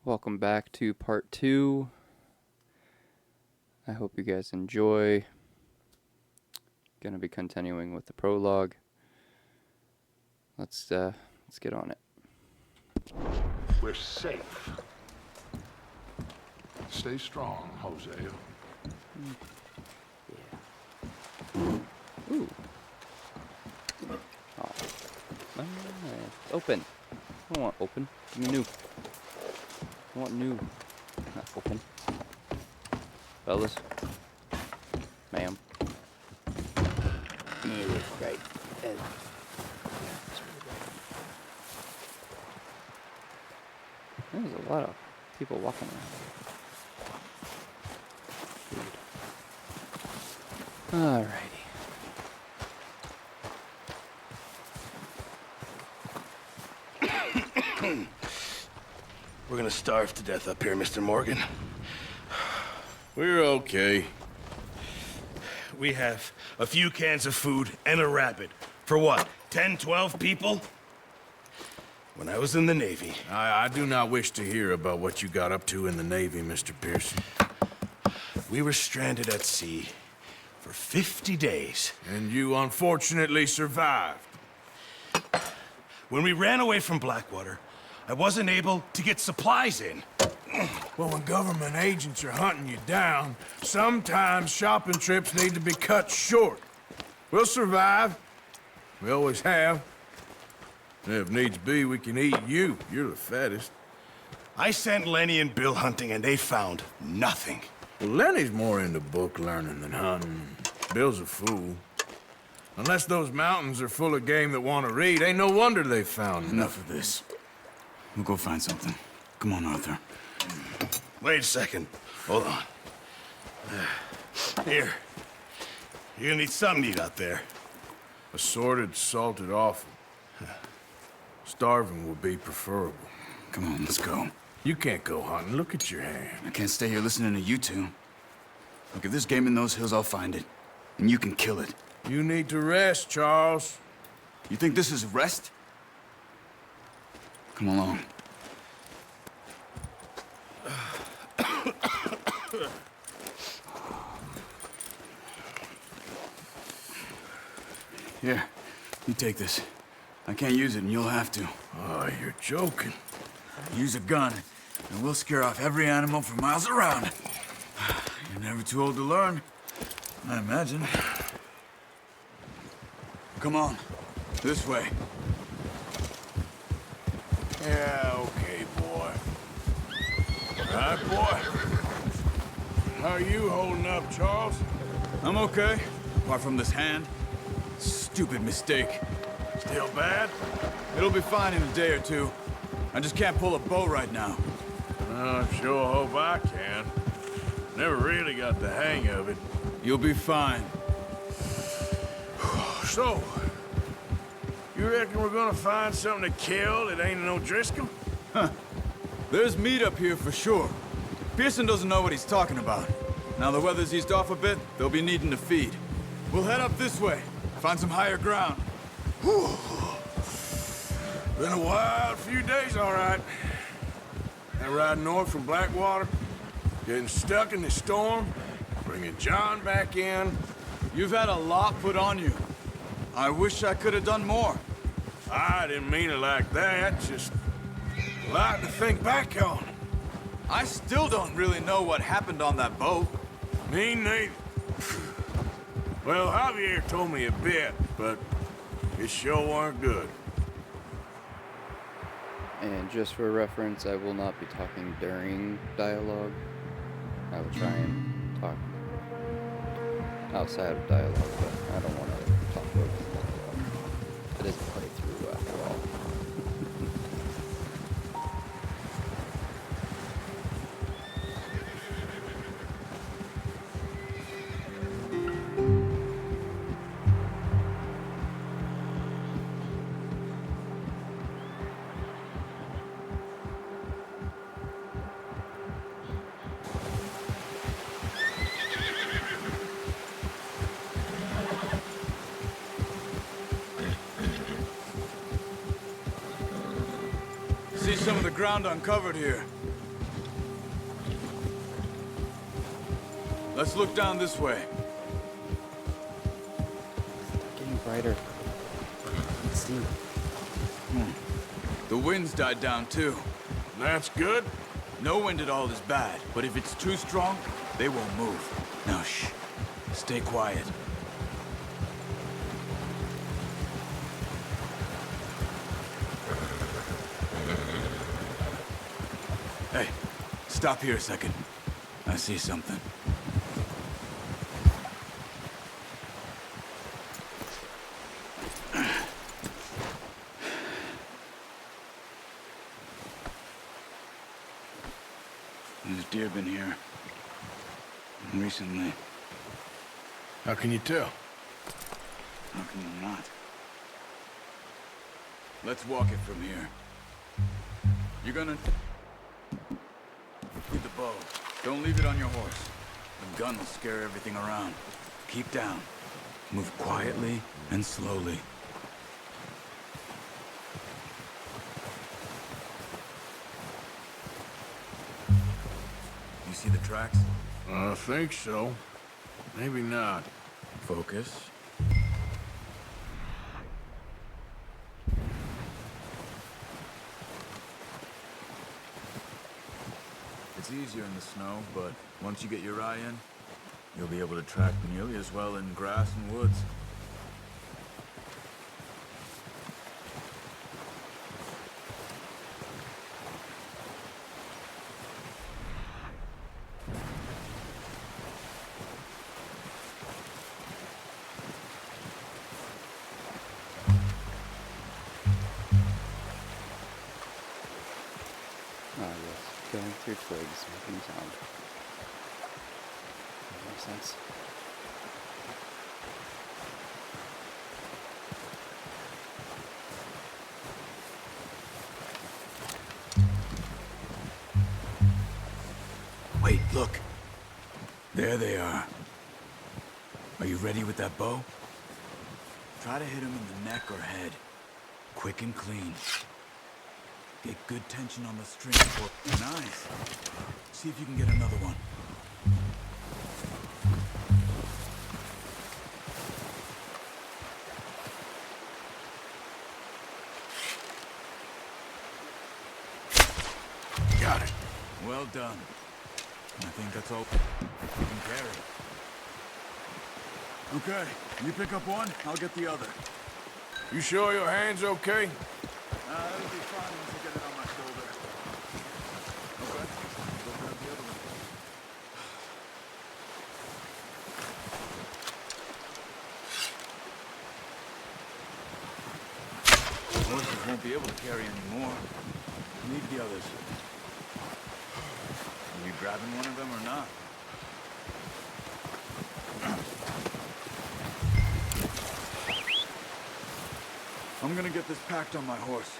Welcome back to part 2. I hope you guys enjoy. Gonna be continuing with the prologue. Let's get on it. We're safe. Stay strong, Hosea. Ooh. Oh. Open. I don't want open. Give me new. I want new. Not open. Fellas. Ma'am. Yeah, that's right. There's a lot of people walking around. Alrighty. We're gonna starve to death up here, Mr. Morgan. We're okay. We have a few cans of food and a rabbit. For what, 10, 12 people? When I was in the Navy... I do not wish to hear about what you got up to in the Navy, Mr. Pearson. We were stranded at sea for 50 days. And you unfortunately survived. When we ran away from Blackwater, I wasn't able to get supplies in. Well, when government agents are hunting you down, sometimes shopping trips need to be cut short. We'll survive. We always have. And if needs be, we can eat you. You're the fattest. I sent Lenny and Bill hunting, and they found nothing. Well, Lenny's more into book learning than hunting. Bill's a fool. Unless those mountains are full of game that want to read, ain't no wonder they found Enough of this. We'll go find something. Come on, Arthur. Wait a second. Hold on. Here. You're gonna need something to eat out there. Assorted, salted offal. Starving would be preferable. Come on, let's go. You can't go hunting. Look at your hand. I can't stay here listening to you two. Look, if there's game in those hills, I'll find it. And you can kill it. You need to rest, Charles. You think this is rest? Come along. Here, you take this. I can't use it, and you'll have to. Oh, you're joking. Use a gun, and we'll scare off every animal for miles around. You're never too old to learn, I imagine. Come on, this way. Yeah, okay, boy. Right, boy. How are you holding up, Charles? I'm okay, apart from this hand. Stupid mistake. Still bad? It'll be fine in a day or two. I just can't pull a bow right now. I sure hope I can. Never really got the hang of it. You'll be fine. So, you reckon we're gonna find something to kill that ain't no Driscoll? There's meat up here for sure. Pearson doesn't know what he's talking about. Now the weather's eased off a bit, they'll be needing to feed. We'll head up this way, find some higher ground. Whew. Been a wild few days, all right. That ride north from Blackwater, getting stuck in the storm, bringing John back in. You've had a lot put on you. I wish I could have done more. I didn't mean it like that, just a lot to think back on. I still don't really know what happened on that boat. Me neither. Well, Javier told me a bit, but it sure weren't good. And just for reference, I will not be talking during dialogue. I will try and talk outside of dialogue, but I don't want to talk over dialogue. It is a playthrough after all. See some of the ground uncovered here. Let's look down this way. Getting brighter. Let's see. The wind's died down too. That's good. No wind at all is bad, but if it's too strong, they won't move. Now shh. Stay quiet. Hey, stop here a second. I see something. There's deer been here. Recently. How can you tell? How can you not? Let's walk it from here. You're gonna... Get the bow. Don't leave it on your horse. The gun will scare everything around. Keep down. Move quietly and slowly. You see the tracks? I think so. Maybe not. Focus. It's easier in the snow, but once you get your eye in, you'll be able to track nearly as well in grass and woods. Ah, yes. Going through twigs, making sound. That makes sense. Wait, look. There they are. Are you ready with that bow? Try to hit him in the neck or head. Quick and clean. Get good tension on the string. Nice. See if you can get another one. Got it. Well done. I think that's all you can carry. Okay, you pick up one, I'll get the other. You sure your hand's okay? It'll be fine once I get it on my shoulder. Okay, go grab the other one. Horses won't be able to carry any more. Leave the others. Are you grabbing one of them or not? I'm gonna get this packed on my horse.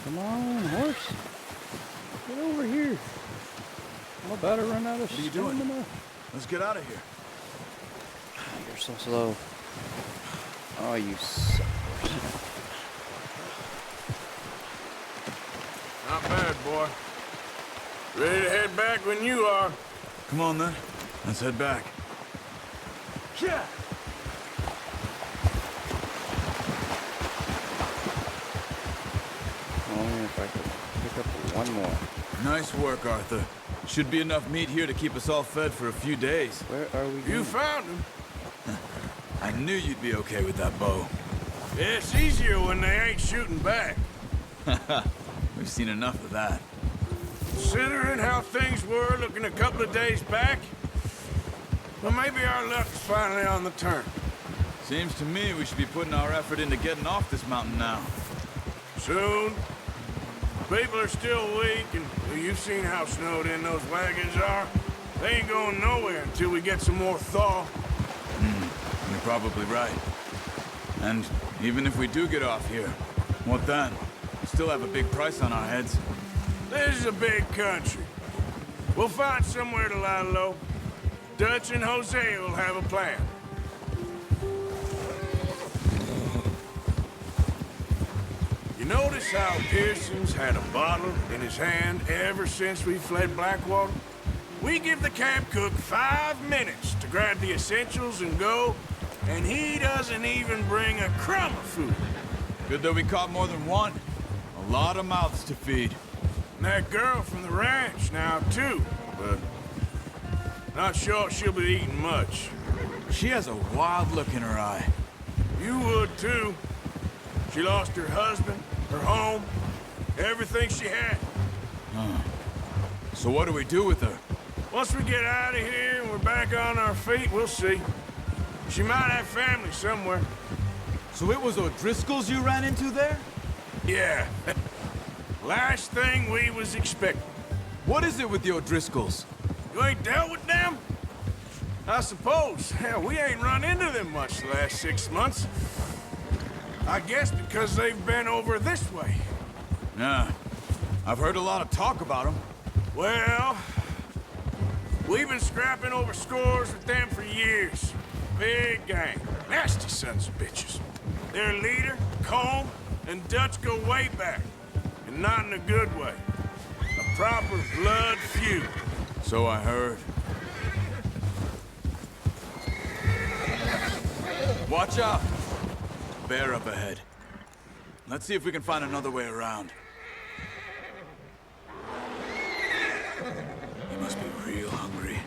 Come on, horse. Get over here. I'm about to run out of What are you doing? stamina. Let's get out of here. You're so slow. Oh, you suck. Not bad, boy. Ready to head back when you are. Come on then. Let's head back. Yeah. Only if I could pick up one more. Nice work, Arthur. Should be enough meat here to keep us all fed for a few days. Where are we You going? found him. I knew you'd be okay with that bow. Yeah, it's easier when they ain't shooting back. We've seen enough of that. Considering how things were looking a couple of days back, well, maybe our luck's finally on the turn. Seems to me we should be putting our effort into getting off this mountain now. Soon. People are still weak, and well, you've seen how snowed in those wagons are. They ain't going nowhere until we get some more thaw. You're probably right. And even if we do get off here, what then? still have a big price on our heads. This is a big country. We'll find somewhere to lie low. Dutch and Hosea will have a plan. You notice how Pearson's had a bottle in his hand ever since we fled Blackwater? We give the camp cook 5 minutes to grab the essentials and go, and he doesn't even bring a crumb of food. Good that we caught more than one. A lot of mouths to feed. And that girl from the ranch now, too, but not sure she'll be eating much. She has a wild look in her eye. You would, too. She lost her husband, her home, everything she had. So what do we do with her? Once we get out of here and we're back on our feet, we'll see. She might have family somewhere. So it was O'Driscoll's you ran into there? Yeah. Last thing we was expecting. What is it with the O'Driscolls? You ain't dealt with them? I suppose. Hell, we ain't run into them much the last 6 months. I guess because they've been over this way. Yeah. I've heard a lot of talk about them. Well, we've been scrapping over scores with them for years. Big gang. Nasty sons of bitches. Their leader, Colm, and Dutch go way back. And not in a good way. A proper blood feud. So I heard. Watch out! Bear up ahead. Let's see if we can find another way around. He must be real hungry.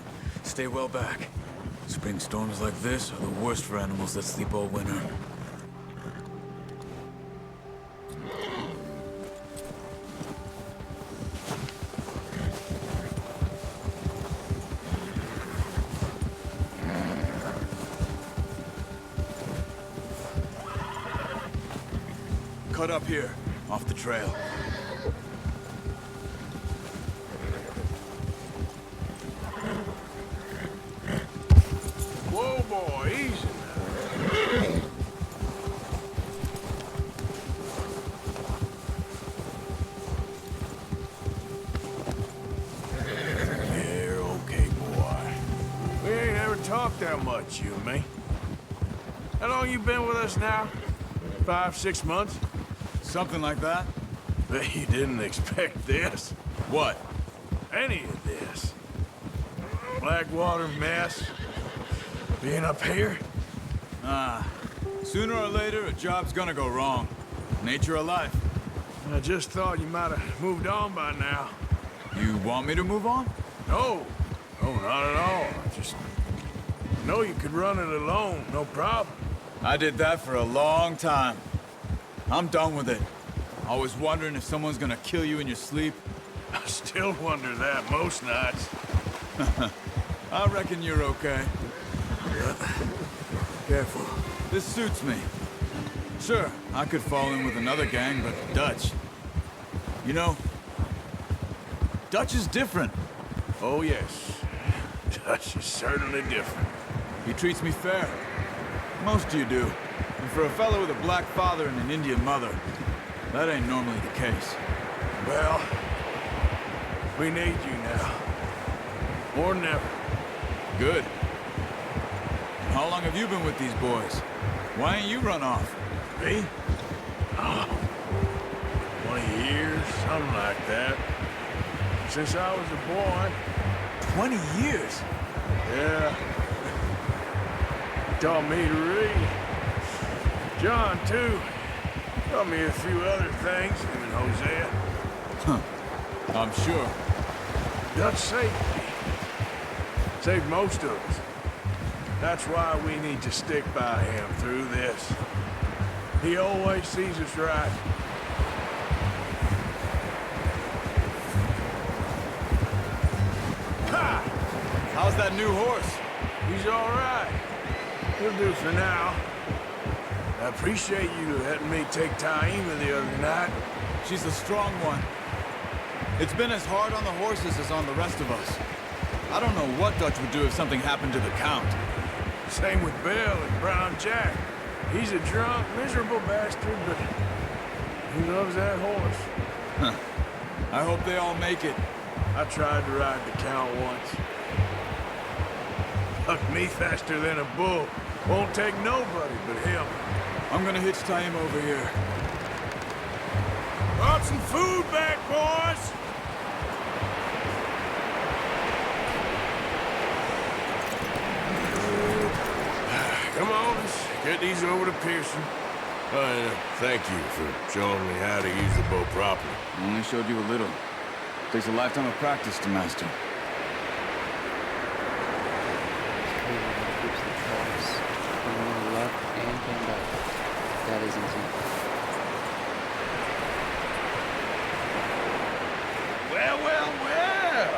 Stay well back. Spring storms like this are the worst for animals that sleep all winter. Cut up here, off the trail. Whoa, boy, easy now. You're okay, boy. We ain't ever talked that much, you and me. How long you been with us now? 5, 6 months? Something like that? Bet you didn't expect this. What? Any of this. Blackwater mess. Being up here? Sooner or later, a job's gonna go wrong. Nature of life. I just thought you might have moved on by now. You want me to move on? No. No, not at all. I just know you could run it alone, no problem. I did that for a long time. I'm done with it. Always wondering if someone's gonna kill you in your sleep. I still wonder that most nights. I reckon you're okay. Careful. This suits me. Sure, I could fall in with another gang, but Dutch. You know, Dutch is different. Oh, yes. Dutch is certainly different. He treats me fair. Most of you do. And for a fellow with a black father and an Indian mother, that ain't normally the case. Well, we need you now. More than ever. Good. How long have you been with these boys? Why ain't you run off? Me? Oh, 20 years, something like that. Since I was a boy. 20 years? Yeah. Taught me to read. John, too. Taught me a few other things, him and Hosea. I'm sure. Dutch saved me. Saved most of us. That's why we need to stick by him through this. He always sees us right. Ha! How's that new horse? He's all right. He'll do for now. I appreciate you letting me take Taima the other night. She's a strong one. It's been as hard on the horses as on the rest of us. I don't know what Dutch would do if something happened to the Count. Same with Bill and Brown Jack. He's a drunk, miserable bastard, but He loves that horse. I hope they all make it. I tried to ride the Count once. Hucked me faster than a bull. Won't take nobody but him. I'm gonna hitch tie him over here. Brought some food back, boys! Come on, let's get these over to Pearson. Thank you for showing me how to use the bow properly. I only showed you a little. Takes a lifetime of practice to master. Keeps the tracks going left and came back. That is insane. Well, well, well.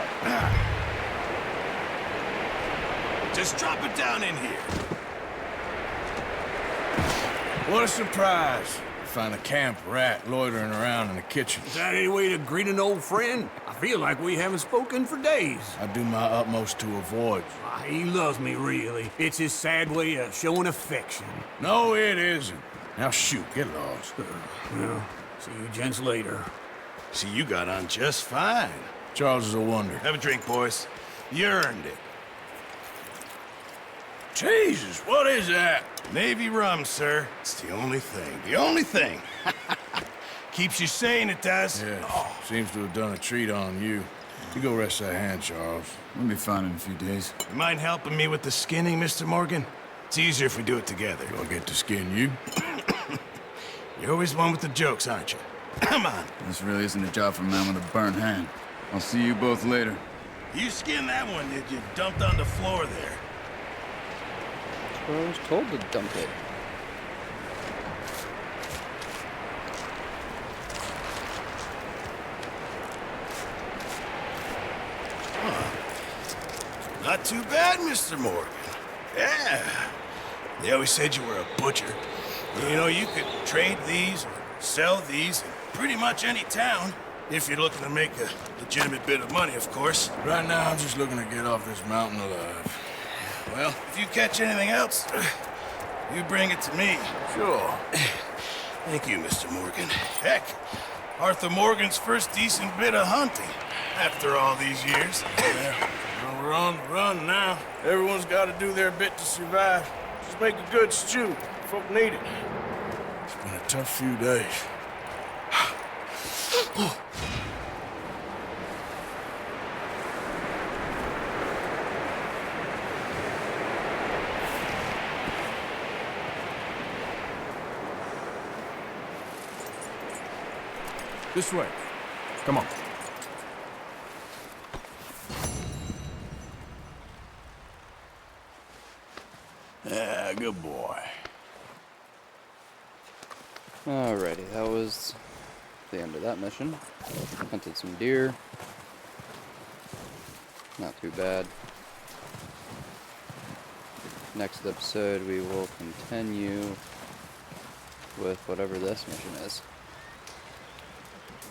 Just drop it down in here. What a surprise. Find a camp rat loitering around in the kitchen. Is that any way to greet an old friend? I feel like we haven't spoken for days. I do my utmost to avoid you. Ah, he loves me, really. It's his sad way of showing affection. No, it isn't. Now shoot, get lost. Well, see you gents later. See, you got on just fine. Charles is a wonder. Have a drink, boys. You earned it. Jesus, what is that? Navy rum, sir. It's the only thing. The only thing. Keeps you sane, it does. Yeah, seems to have done a treat on you. You go rest that hand, Charles. We'll be fine in a few days. You mind helping me with the skinning, Mr. Morgan? It's easier if we do it together. Do I get to skin you? You're always one with the jokes, aren't you? Come on. This really isn't a job for a man with a burnt hand. I'll see you both later. You skinned that one, did you? Dumped on the floor there. Well, I was told to dump it. Not too bad, Mr. Morgan. Yeah. They always said you were a butcher. You know, you could trade these or sell these in pretty much any town. If you're looking to make a legitimate bit of money, of course. Right now, I'm just looking to get off this mountain alive. Well, if you catch anything else, you bring it to me. Sure. Thank you, Mr. Morgan. Heck, Arthur Morgan's first decent bit of hunting after all these years. Yeah, well, we're on the run now. Everyone's got to do their bit to survive. Just make a good stew. Folk need it. It's been a tough few days. This way. Come on. Yeah, good boy. Alrighty, that was the end of that mission. Hunted some deer. Not too bad. Next episode we will continue with whatever this mission is.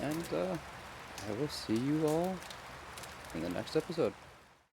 And I will see you all in the next episode.